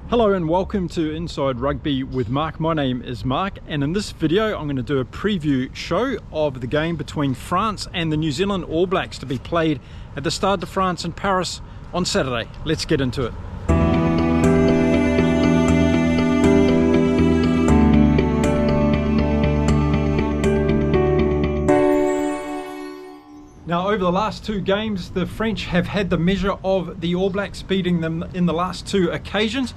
Hello and welcome to Inside Rugby with Mark. My name is Mark, and in this video I'm going to do a preview show of the game between France and the New Zealand All Blacks to be played at the Stade de France in Paris on Saturday. Let's get into it. Now, over the last two games, the French have had the measure of the All Blacks, beating them in the last two occasions.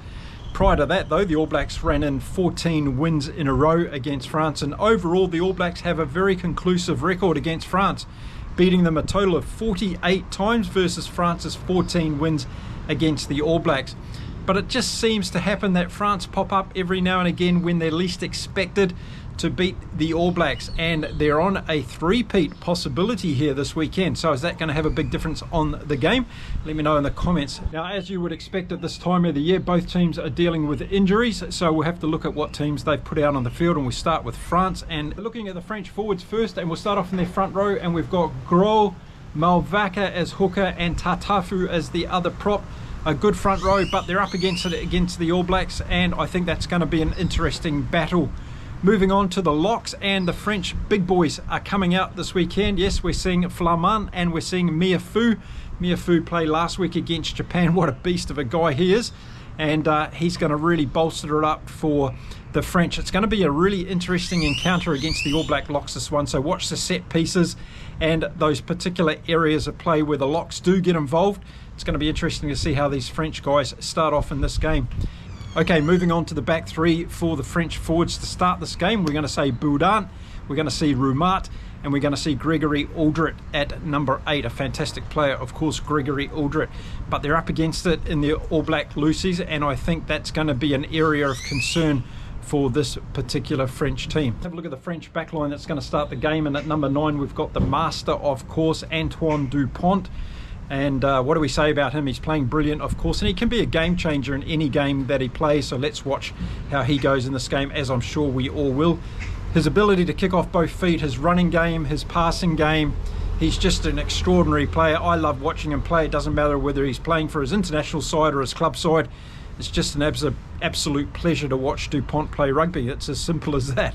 Prior to that, though, the All Blacks ran in 14 wins in a row against France, and overall the All Blacks have a very conclusive record against France, beating them a total of 48 times versus France's 14 wins against the All Blacks. But it just seems to happen that France pop up every now and again when they're least expected to beat the All Blacks, and they're on a three-peat possibility here this weekend. So is that going to have a big difference on the game? Let me know in the comments. Now, as you would expect at this time of the year, both teams are dealing with injuries, so we'll have to look at what teams they've put out on the field, and we start with France. And looking at the French forwards first, and we'll start off in their front row, and we've got Gros, Malvaka as hooker and Tatafu as the other prop. A good front row, but they're up against the All Blacks, and I think that's going to be an interesting battle. Moving on to the locks, and the French big boys are coming out this weekend. Yes, we're seeing Flamand and we're seeing Meafou. Meafou played last week against Japan. What a beast of a guy he is. And he's going to really bolster it up for the French. It's going to be a really interesting encounter against the All Black locks, this one. So watch the set pieces and those particular areas of play where the locks do get involved. It's going to be interesting to see how these French guys start off in this game. Okay, moving on to the back three for the French forwards to start this game. We're going to say Boudin, we're going to see Roumat, and we're going to see Gregory Aldrit at number 8. A fantastic player, of course, Gregory Aldrit. But they're up against it in the All Black Lucies, and I think that's going to be an area of concern for this particular French team. Have a look at the French backline that's going to start the game, and at number 9 we've got the master, of course, Antoine Duponts. And what do we say about him? He's playing brilliant, of course, and he can be a game changer in any game that he plays. So let's watch how he goes in this game, as I'm sure we all will. His ability to kick off both feet, his running game, his passing game, he's just an extraordinary player. I love watching him play. It doesn't matter whether he's playing for his international side or his club side. It's just an absolute pleasure to watch Dupont play rugby. It's as simple as that.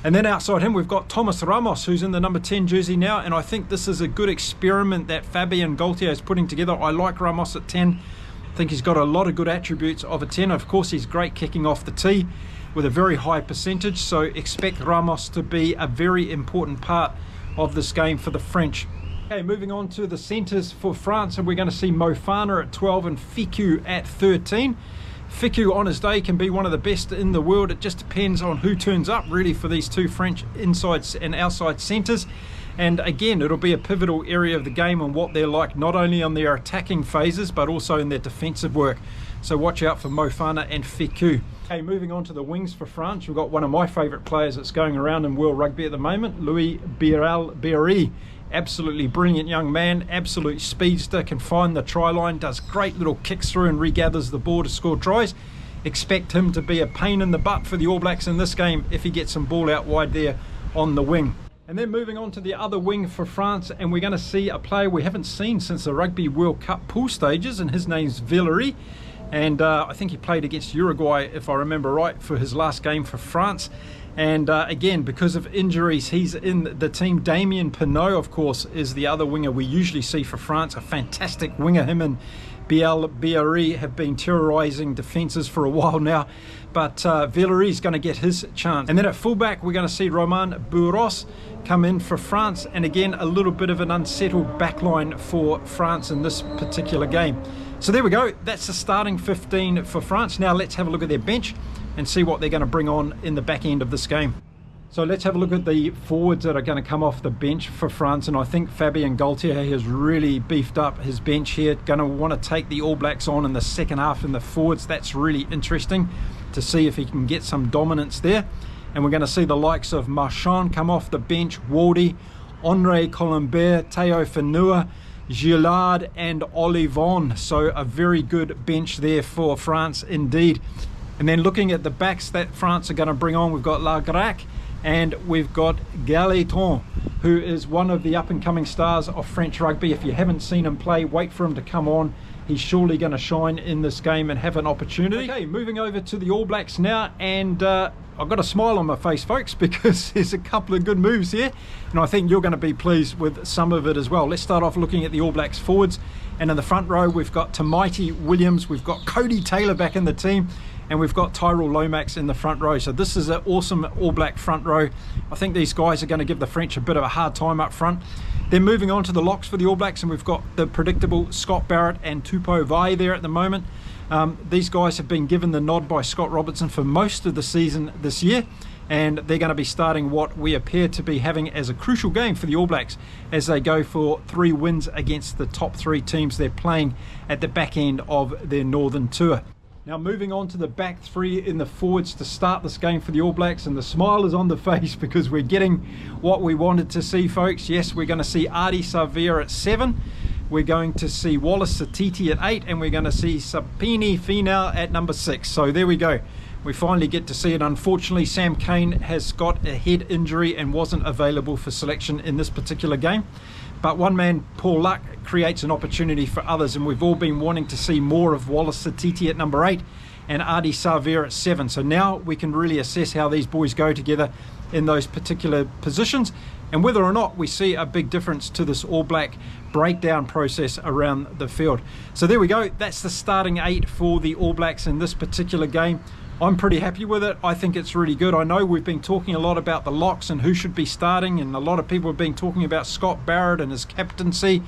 And then outside him, we've got Thomas Ramos, who's in the number 10 jersey now. And I think this is a good experiment that Fabien Galthié is putting together. I like Ramos at 10. I think he's got a lot of good attributes of a 10. Of course, he's great kicking off the tee with a very high percentage. So expect Ramos to be a very important part of this game for the French. Okay, moving on to the centres for France. And we're going to see Moefana at 12 and Fickou at 13. Fickou on his day can be one of the best in the world. It just depends on who turns up really for these two French inside and outside centres. And again, it'll be a pivotal area of the game and what they're like, not only on their attacking phases but also in their defensive work. So watch out for Moefana and Fickou. Okay, moving on to the wings for France, we've got one of my favourite players that's going around in world rugby at the moment, Louis Biral-Berry. Absolutely brilliant young man, absolute speedster, can find the try line, does great little kicks through and regathers the ball to score tries. Expect him to be a pain in the butt for the All Blacks in this game if he gets some ball out wide there on the wing. And then moving on to the other wing for France, and we're going to see a player we haven't seen since the Rugby World Cup pool stages, and his name's Villery. And I think he played against Uruguay, if I remember right, for his last game for France. And again, because of injuries, he's in the team. Damien Penaud, of course, is the other winger we usually see for France. A fantastic winger. Him and Biral-Berry have been terrorising defences for a while now. But Villery is going to get his chance. And then at fullback, we're going to see Romain Bourros come in for France. And again, a little bit of an unsettled backline for France in this particular game. So there we go. That's the starting 15 for France. Now let's have a look at their bench and see what they're going to bring on in the back end of this game. So let's have a look at the forwards that are going to come off the bench for France, and I think Fabien Galthié has really beefed up his bench here. Going to want to take the All Blacks on in the second half in the forwards. That's really interesting to see if he can get some dominance there. And we're going to see the likes of Marchand come off the bench, Wardy, Henri Colombert, Théo Fanua, Gillard and Olivon. So a very good bench there for France indeed. And then looking at the backs that France are going to bring on, we've got Lagrac and we've got Gailleton, who is one of the up-and-coming stars of French rugby. If you haven't seen him play, wait for him to come on he's surely going to shine in this game and have an opportunity. Okay, moving over to the All Blacks now, and I've got a smile on my face, folks, because there's a couple of good moves here, and I think you're going to be pleased with some of it as well. Let's start off looking at the All Blacks forwards, and in the front row we've got Tamaiti Williams, we've got Cody Taylor back in the team, and we've got Tyrell Lomax in the front row. So this is an awesome All Black front row. I think these guys are going to give the French a bit of a hard time up front. Then moving on to the locks for the All Blacks, and we've got the predictable Scott Barrett and Tupou Vai there at the moment. These guys have been given the nod by Scott Robertson for most of the season this year, and they're going to be starting what we appear to be having as a crucial game for the All Blacks as they go for 3 wins against the top 3 teams they're playing at the back end of their Northern Tour. Now moving on to the back 3 in the forwards to start this game for the All Blacks, and the smile is on the face because we're getting what we wanted to see, folks. Yes, we're going to see Ardie Savea at 7. We're going to see Wallace Satiti at 8, and we're going to see Sapini Finau at number 6. So there we go. We finally get to see it. Unfortunately, Sam Cane has got a head injury and wasn't available for selection in this particular game. But one man, Paul Luck, creates an opportunity for others, and we've all been wanting to see more of Wallace Satiti at number 8 and Ardie Savea at 7. So now we can really assess how these boys go together in those particular positions, and whether or not we see a big difference to this All Black breakdown process around the field. So there we go. That's the starting 8 for the All Blacks in this particular game. I'm pretty happy with it. I think it's really good. I know we've been talking a lot about the locks and who should be starting, and a lot of people have been talking about Scott Barrett and his captaincy.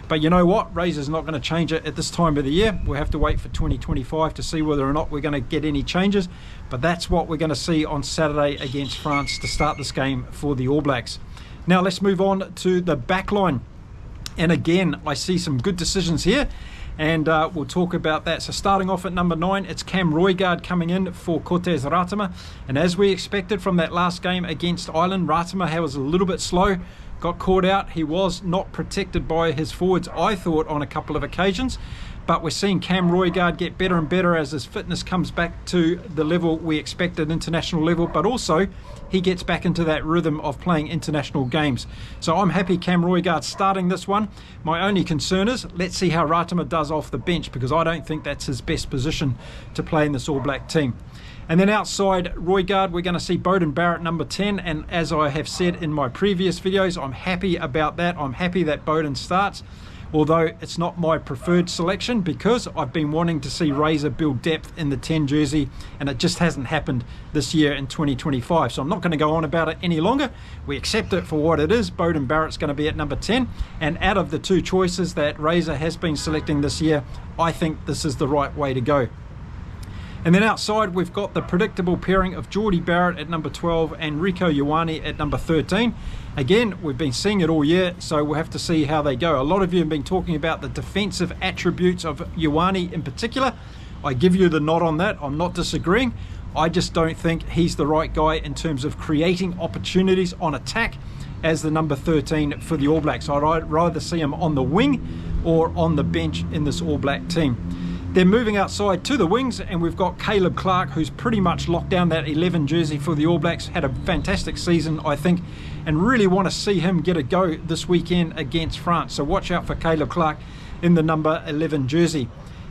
But you know what? Razor's not going to change it at this time of the year. We'll have to wait for 2025 to see whether or not we're going to get any changes. But that's what we're going to see on Saturday against France to start this game for the All Blacks. Now let's move on to the back line. And again, I see some good decisions here, and we'll talk about that. So starting off at number 9, it's Cam Roigard coming in for Cortez Ratama. And as we expected from that last game against Ireland, Ratama was a little bit slow, got caught out. He was not protected by his forwards, I thought, on a couple of occasions. But we're seeing Cam Roigard get better and better as his fitness comes back to the level we expect at international level, but also he gets back into that rhythm of playing international games. So I'm happy Cam Roigard starting this one. My only concern is, let's see how Ratama does off the bench, because I don't think that's his best position to play in this All Black team. And then outside Roigard, we're going to see Beauden Barrett number 10, and as I have said in my previous videos, I'm happy about that. I'm happy that Beauden starts, although it's not my preferred selection, because I've been wanting to see Razor build depth in the 10 jersey, and it just hasn't happened this year in 2025. So I'm not going to go on about it any longer. We accept it for what it is. Beauden Barrett's going to be at number 10, and out of the 2 choices that Razor has been selecting this year, I think this is the right way to go. And then outside, we've got the predictable pairing of Jordie Barrett at number 12 and Rieko Ioane at number 13. Again, we've been seeing it all year, so we'll have to see how they go. A lot of you have been talking about the defensive attributes of Ioane in particular. I give you the nod on that. I'm not disagreeing. I just don't think he's the right guy in terms of creating opportunities on attack as the number 13 for the All Blacks. I'd rather see him on the wing or on the bench in this All Black team. Then moving outside to the wings, and we've got Caleb Clark, who's pretty much locked down that 11 jersey for the All Blacks. Had a fantastic season, I think, and really want to see him get a go this weekend against France. So watch out for Caleb Clark in the number 11 jersey.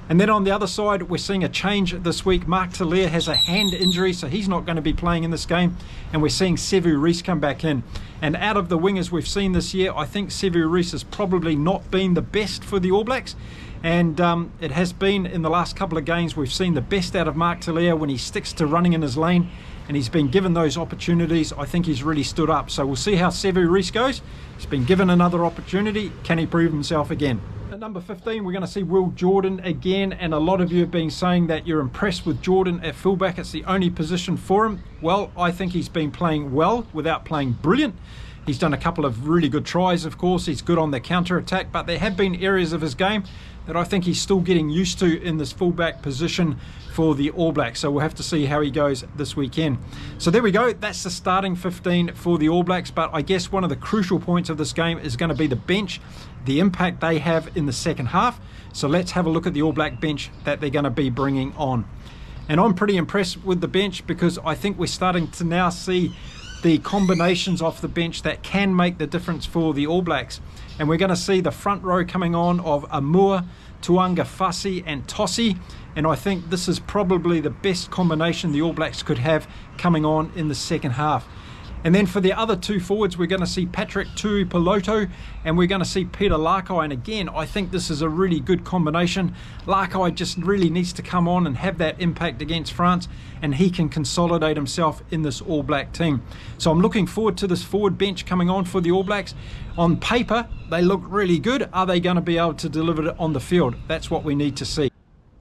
And then on the other side, we're seeing a change this week. Mark Taylor has a hand injury, so he's not going to be playing in this game. And we're seeing Sevu Reece come back in. And out of the wingers we've seen this year, I think Sevu Reece has probably not been the best for the All Blacks. And it has been in the last couple of games, we've seen the best out of Mark Taylor when he sticks to running in his lane, and he's been given those opportunities. I think he's really stood up. So we'll see how Sevu Reece goes. He's been given another opportunity. Can he prove himself again? At number 15, we're going to see Will Jordan again, and a lot of you have been saying that you're impressed with Jordan at fullback. It's the only position for him. Well, I think he's been playing well without playing brilliant. He's done a couple of really good tries, of course. He's good on the counter-attack, but there have been areas of his game that I think he's still getting used to in this fullback position for the All Blacks. So we'll have to see how he goes this weekend. So there we go. That's the starting 15 for the All Blacks. But I guess one of the crucial points of this game is going to be the bench, the impact they have in the second half. So let's have a look at the All Black bench that they're going to be bringing on. And I'm pretty impressed with the bench, because I think we're starting to now see the combinations off the bench that can make the difference for the All Blacks. And we're going to see the front row coming on of Amua, Tuanga Fasi and Tossi, and I think this is probably the best combination the All Blacks could have coming on in the second half. And then for the other two forwards, we're going to see Patrick Tuipulotu and we're going to see Peter Lakai. And again, I think this is a really good combination. Lakai just really needs to come on and have that impact against France, and he can consolidate himself in this All Black team. So I'm looking forward to this forward bench coming on for the All Blacks. On paper, they look really good. Are they going to be able to deliver it on the field? That's what we need to see.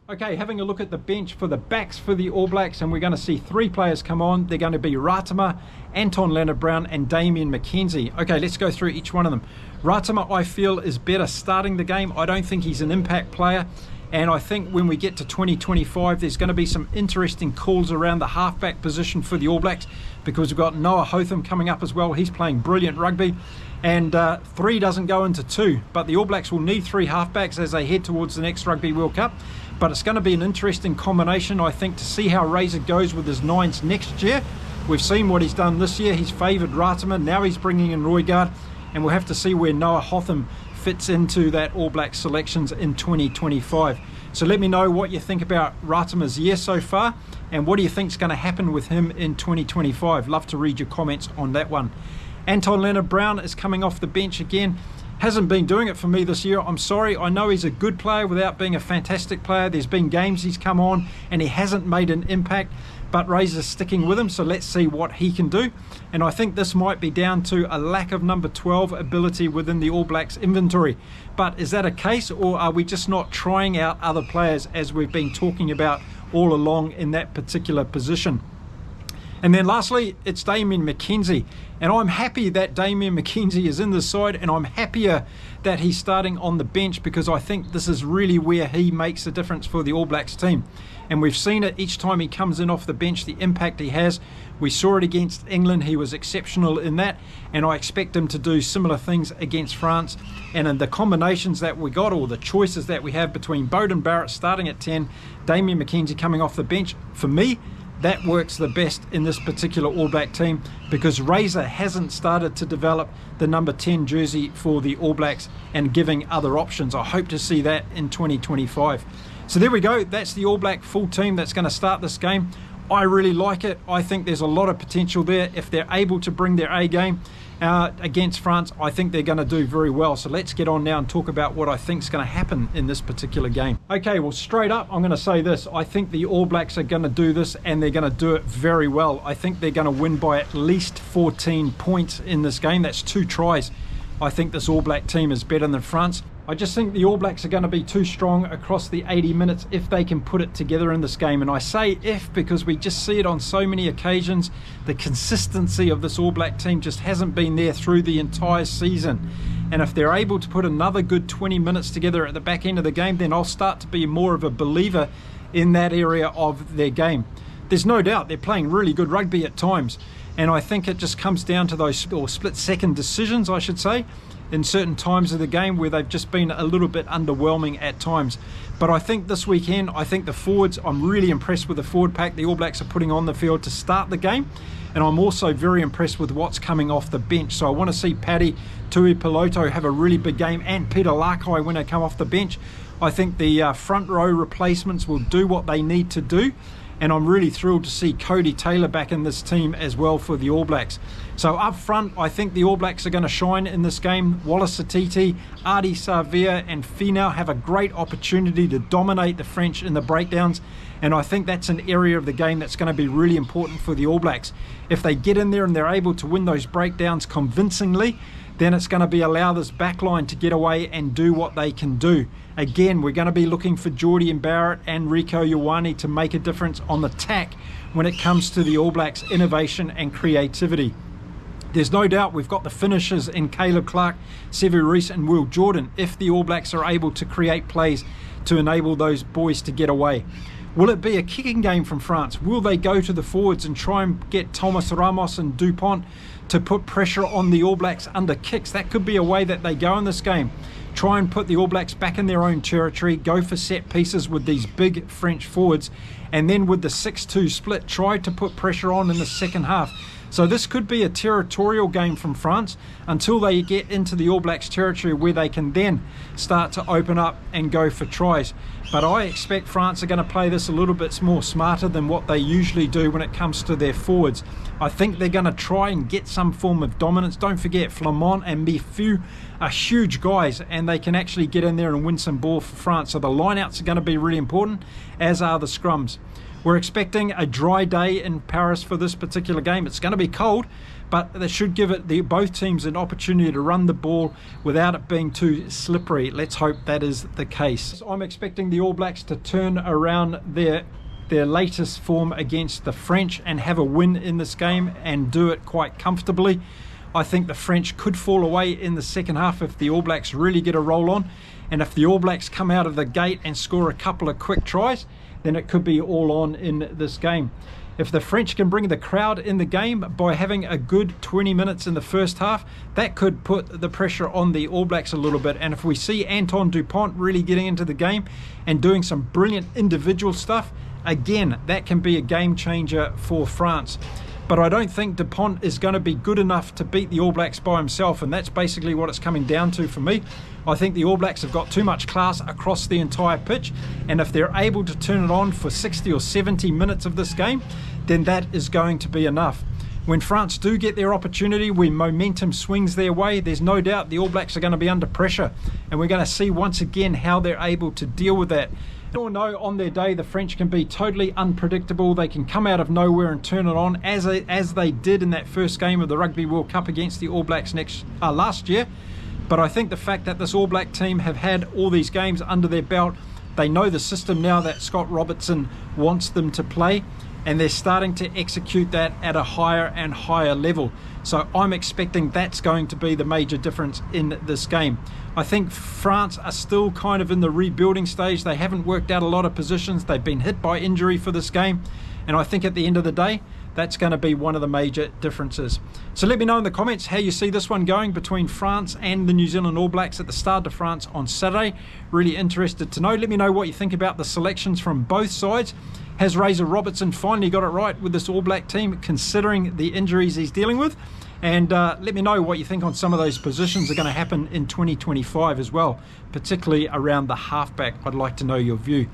Okay, having a look at the bench for the backs for the All Blacks, and we're going to see three players come on. They're going to be Ratama, Anton Leonard-Brown and Damien McKenzie. Okay, let's go through each one of them. Ratama, I feel, is better starting the game. I don't think he's an impact player, and I think when we get to 2025, there's going to be some interesting calls around the halfback position for the All Blacks, because we've got Noah Hotham coming up as well. He's playing brilliant rugby, and 3 doesn't go into 2, but the All Blacks will need 3 halfbacks as they head towards the next Rugby World Cup. But it's going to be an interesting combination, I think, to see how Razor goes with his 9s next year. We've seen what he's done this year. He's favoured Ratama. Now he's bringing in Roygaard, and we'll have to see where Noah Hotham fits into that All Black selections in 2025. So let me know what you think about Ratama's year so far, and what do you think is going to happen with him in 2025. Love to read your comments on that one. Anton Leonard-Brown is coming off the bench again. Hasn't been doing it for me this year. I'm sorry. I know he's a good player without being a fantastic player. There's been games he's come on and he hasn't made an impact, but Razor's sticking with him, so let's see what he can do. And I think this might be down to a lack of number 12 ability within the All Blacks inventory. But is that a case, or are we just not trying out other players as we've been talking about all along in that particular position? And then lastly, it's Damien McKenzie. And I'm happy that Damien McKenzie is in the side, and I'm happier that he's starting on the bench, because I think this is really where he makes a difference for the All Blacks team. And we've seen it each time he comes in off the bench, the impact he has. We saw it against England. He was exceptional in that, and I expect him to do similar things against France. And in the combinations that we got, or the choices that we have between Beauden Barrett starting at 10, Damien McKenzie coming off the bench, for me, that works the best in this particular All Black team, because Razor hasn't started to develop the number 10 jersey for the All Blacks and giving other options. I hope to see that in 2025. So there we go. That's the All Black full team that's going to start this game. I really like it. I think there's a lot of potential there. If they're able to bring their A game against France, I think they're going to do very well. So let's get on now and talk about what I think is going to happen in this particular game. Okay, well, straight up, I'm going to say this. I think the All Blacks are going to do this, and they're going to do it very well. I think they're going to win by at least 14 points in this game. That's 2 tries. I think this All Black team is better than France. I just think the All Blacks are going to be too strong across the 80 minutes if they can put it together in this game. And I say if because we just see it on so many occasions. The consistency of this All Black team just hasn't been there through the entire season. And if they're able to put another good 20 minutes together at the back end of the game, then I'll start to be more of a believer in that area of their game. There's no doubt they're playing really good rugby at times. And I think it just comes down to those split-second decisions, I should say, in certain times of the game where they've just been a little bit underwhelming at times. But I think this weekend, I think the forwards, I'm really impressed with the forward pack the All Blacks are putting on the field to start the game. And I'm also very impressed with what's coming off the bench. So I want to see Paddy Tuipulotu have a really big game, and Peter Lakai when they come off the bench. I think the front row replacements will do what they need to do. And I'm really thrilled to see Cody Taylor back in this team as well for the All Blacks. So up front, I think the All Blacks are going to shine in this game. Wallace Satiti, Adi Savia and Finau have a great opportunity to dominate the French in the breakdowns. And I think that's an area of the game that's going to be really important for the All Blacks. If they get in there and they're able to win those breakdowns convincingly, then it's going to be allow this back line to get away and do what they can do. Again, we're going to be looking for Geordie and Barrett and Rico Ioane to make a difference on the tack when it comes to the All Blacks' innovation and creativity. There's no doubt we've got the finishers in Caleb Clark, Sevu Reece and Will Jordan if the All Blacks are able to create plays to enable those boys to get away. Will it be a kicking game from France? Will they go to the forwards and try and get Thomas Ramos and Duponts to put pressure on the All Blacks under kicks? That could be a way that they go in this game. Try and put the All Blacks back in their own territory, go for set pieces with these big French forwards, and then with the 6-2 split, try to put pressure on in the second half. So this could be a territorial game from France until they get into the All Blacks territory, where they can then start to open up and go for tries. But I expect France are going to play this a little bit more smarter than what they usually do when it comes to their forwards. I think they're going to try and get some form of dominance. Don't forget, Flamand and Mifu are huge guys, and they can actually get in there and win some ball for France. So the lineouts are going to be really important, as are the scrums. We're expecting a dry day in Paris for this particular game. It's going to be cold, but they should give it both teams an opportunity to run the ball without it being too slippery. Let's hope that is the case. I'm expecting the All Blacks to turn around their latest form against the French and have a win in this game, and do it quite comfortably. I think the French could fall away in the second half if the All Blacks really get a roll on, and if the All Blacks come out of the gate and score a couple of quick tries, then it could be all on in this game. If the French can bring the crowd in the game by having a good 20 minutes in the first half, that could put the pressure on the All Blacks a little bit. And if we see Antoine Duponts really getting into the game and doing some brilliant individual stuff, again, that can be a game changer for France. But I don't think Duponts is going to be good enough to beat the All Blacks by himself, and that's basically what it's coming down to for me. I think the All Blacks have got too much class across the entire pitch, and if they're able to turn it on for 60 or 70 minutes of this game, then that is going to be enough. When France do get their opportunity, when momentum swings their way, there's no doubt the All Blacks are going to be under pressure, and we're going to see once again how they're able to deal with that. We all know on their day the French can be totally unpredictable. They can come out of nowhere and turn it on, as they did in that first game of the Rugby World Cup against the All Blacks last year. But I think the fact that this All Black team have had all these games under their belt, they know the system now that Scott Robertson wants them to play, and they're starting to execute that at a higher and higher level. So I'm expecting that's going to be the major difference in this game. I think France are still kind of in the rebuilding stage. They haven't worked out a lot of positions. They've been hit by injury for this game, and I think at the end of the day, that's going to be one of the major differences. So let me know in the comments how you see this one going between France and the New Zealand All Blacks at the Stade de France on Saturday. Really interested to know. Let me know what you think about the selections from both sides. Has Razor Robertson finally got it right with this All Black team, considering the injuries he's dealing with? And let me know what you think on some of those positions are going to happen in 2025 as well, particularly around the halfback. I'd like to know your view.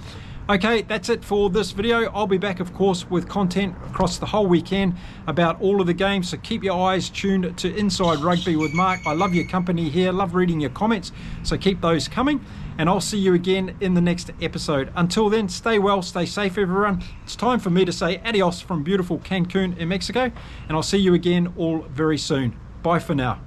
Okay, that's it for this video. I'll be back, of course, with content across the whole weekend about all of the games, so keep your eyes tuned to Inside Rugby with Mark. I love your company here, love reading your comments, so keep those coming, and I'll see you again in the next episode. Until then, stay well, stay safe, everyone. It's time for me to say adios from beautiful Cancun in Mexico, and I'll see you again all very soon. Bye for now.